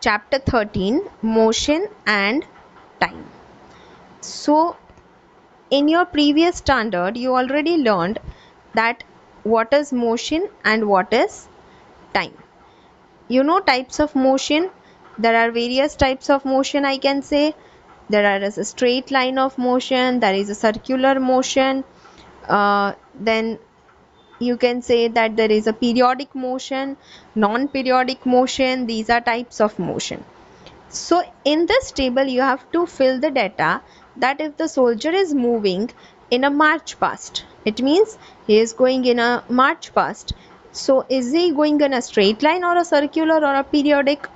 chapter 13, motion and time. So in your previous standard you already learned that what is motion and what is time. You know types of motion. There are various types of motion, I can say. There is a straight line of motion, there is a circular motion, then you can say that there is a periodic motion, non-periodic motion. These are types of motion. So in this table you have to fill the data that if the soldier is moving in a march past, it means he is going in a march past. So is he going in a straight line or a circular or a periodic?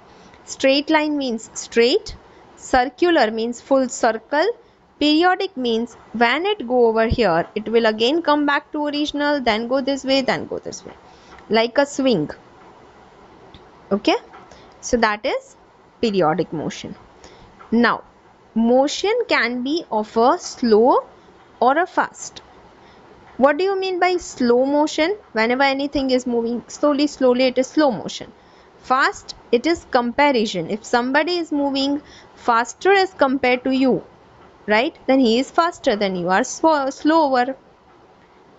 Straight line means straight, circular means full circle, periodic means when it go over here it will again come back to original, then go this way, then go this way, like a swing. Okay, so that is periodic motion. Now motion can be of a slow or a fast. What do you mean by slow motion? Whenever anything is moving slowly, it is slow motion. Fast, it is comparison. If somebody is moving faster as compared to you, right, then he is faster, then you are slower.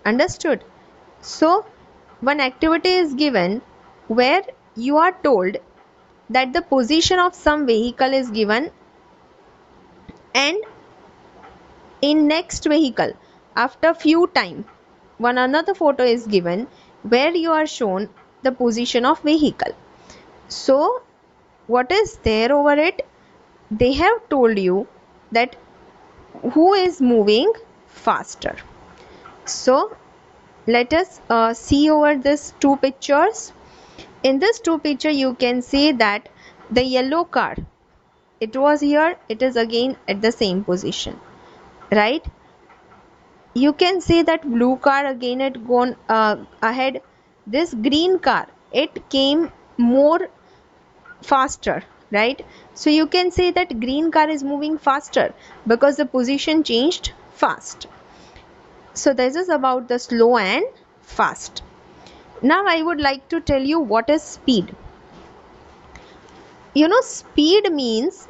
Understood? So one activity is given where you are told that the position of some vehicle is given, and in next vehicle after few time one another photo is given where you are shown the position of vehicle. So what is there over it? They have told you that who is moving faster. So let us see over this two pictures. In this two picture you can see that the yellow car, it was here, it is again at the same position, right? You can see that blue car again had gone ahead. This green car, it came more faster, right? So you can say that green car is moving faster because the position changed fast. So this is about the slow and fast. Now I would like to tell you what is speed. You know, speed means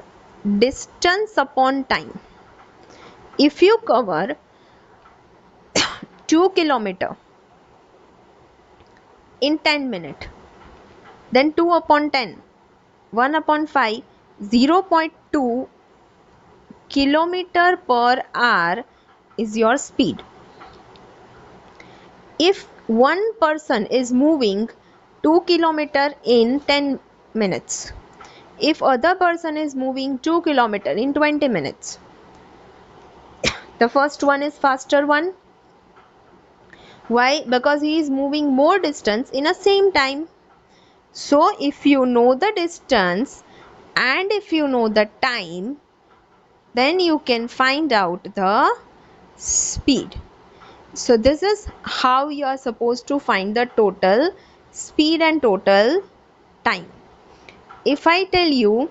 distance upon time. If you cover 2 kilometer in 10 minutes, then 2 upon 10, 1 upon 5, 0.2 kilometer per hour is your speed. If one person is moving 2 kilometer in 10 minutes, if other person is moving 2 kilometer in 20 minutes, the first one is faster one. Why? Because he is moving more distance in a same time. So if you know the distance and if you know the time, then you can find out the speed. So this is how you are supposed to find the total speed and total time. If I tell you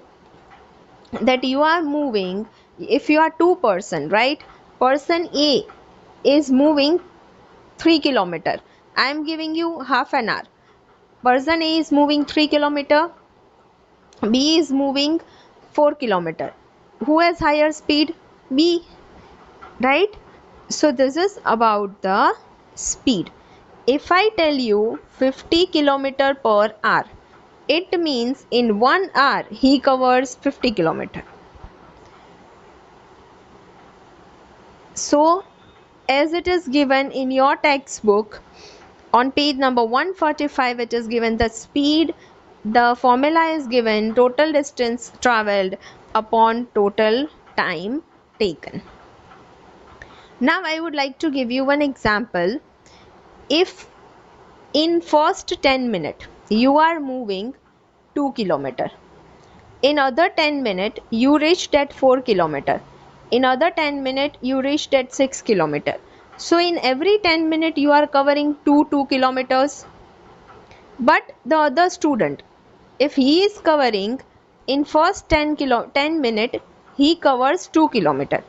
that you are moving, if you are two person, right, person A is moving 3 kilometer, I am giving you half an hour. Person A is moving 3 kilometer, B is moving 4 kilometer. Who has higher speed? B, right? So this is about the speed. If I tell you 50 kilometer per hour, it means in 1 hour he covers 50 kilometer. So as it is given in your textbook on page number 145, it is given the speed, the formula is given total distance travelled upon total time taken. Now I would like to give you one example. If in first 10 minutes you are moving 2 kilometer, in other 10 minutes you reached at 4 kilometer, in other 10 minutes you reached at 6 kilometer. So in every 10 minutes you are covering 2 kilometers. But the other student, if he is covering in first 10 minutes, he covers 2 kilometer.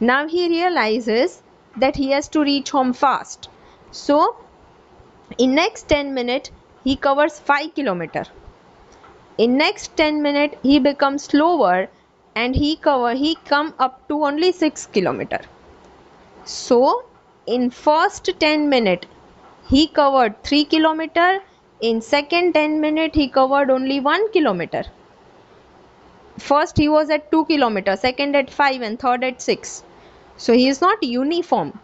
Now he realizes that he has to reach home fast. So in next 10 minutes he covers 5 kilometer. In next 10 minutes he becomes slower and he come up to only 6 kilometer. So in first 10 minutes he covered 3 kilometer, in second 10 minutes he covered only 1 kilometer. First he was at 2 kilometer, second at 5 and third at 6. So he is not uniform.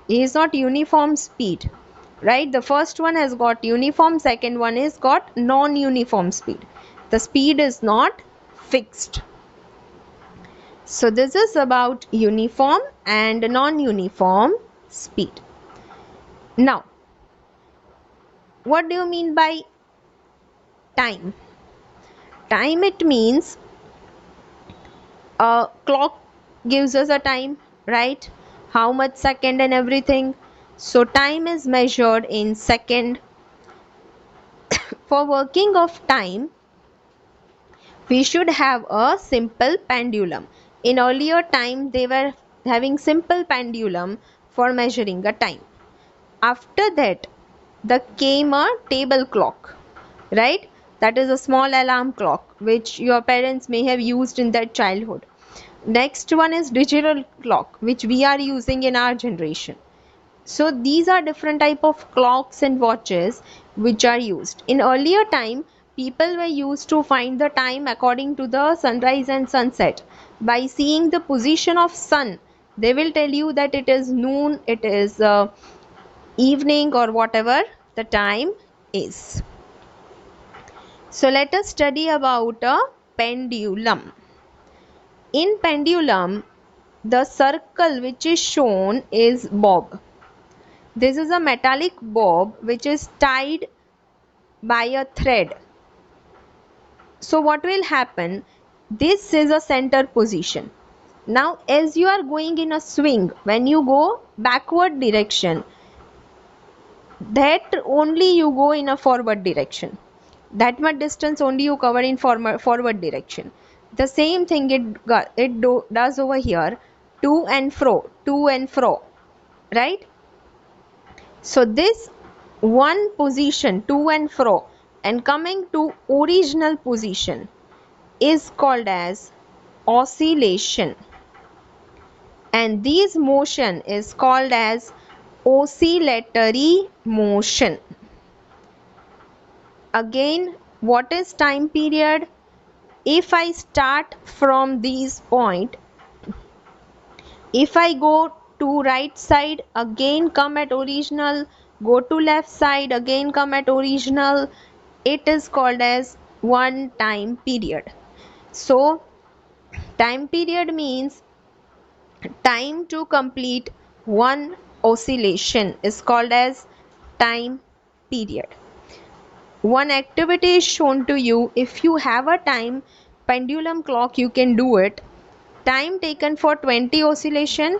He is not uniform speed. Right? The first one has got uniform, second one is got non-uniform speed. The speed is not fixed. So this is about uniform and non-uniform speed. Now, what do you mean by time? Time, it means a clock gives us a time, right? How much second and everything. So time is measured in second. For working of time, we should have a simple pendulum. In earlier time, they were having simple pendulum for measuring a time. After that, there came a table clock, right? That is a small alarm clock which your parents may have used in their childhood. Next one is digital clock, which we are using in our generation. So these are different type of clocks and watches which are used. In earlier time, people were used to find the time according to the sunrise and sunset. By seeing the position of sun, they will tell you that it is noon, it is evening, or whatever the time is. So let us study about a pendulum. In pendulum, the circle which is shown is bob. This is a metallic bob which is tied by a thread. So what will happen? This is a center position. Now as you are going in a swing, when you go backward direction, that only you go in a forward direction. That much distance only you cover in forward direction. The same thing it does over here, to and fro, right? So this one position, to and fro, and coming to original position is called as oscillation, and this motion is called as oscillatory motion. Again, what is time period? If I start from this point, if I go to right side, again come at original, go to left side, again come at original, it is called as one time period. So time period means time to complete one oscillation is called as time period. One activity is shown to you. If you have a time pendulum clock, you can do it. Time taken for 20 oscillation,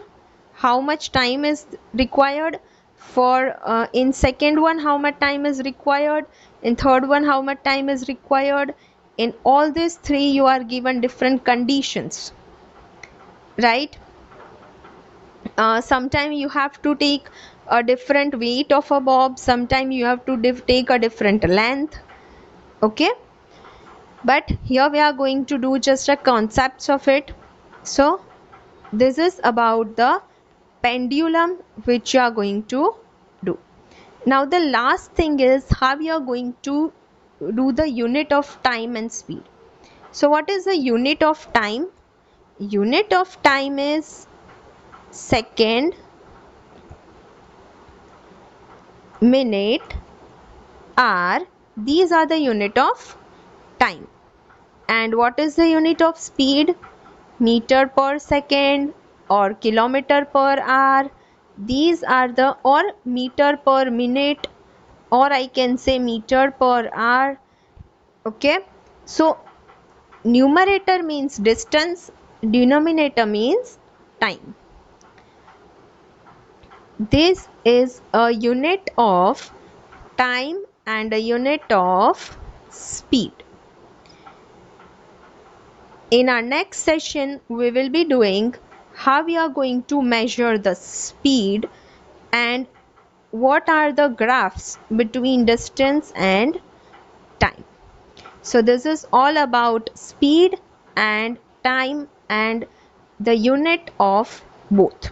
how much time is required? For in second one, how much time is required? In third one, how much time is required? In all these three, you are given different conditions, right? Sometime you have to take a different weight of a bob, sometime you have to take a different length, okay? But here we are going to do just a concepts of it. So this is about the pendulum which you are going to do. Now the last thing is how you are going to do the unit of time and speed. So what is the unit of time? Unit of time is second, minute, hour. These are the unit of time. And what is the unit of speed? Meter per second or kilometer per hour. These are the, or meter per minute, or I can say meter per hour, okay? So numerator means distance, denominator means time. This is a unit of time and a unit of speed. In our next session, we will be doing how we are going to measure the speed and what are the graphs between distance and time. So this is all about speed and time and the unit of both.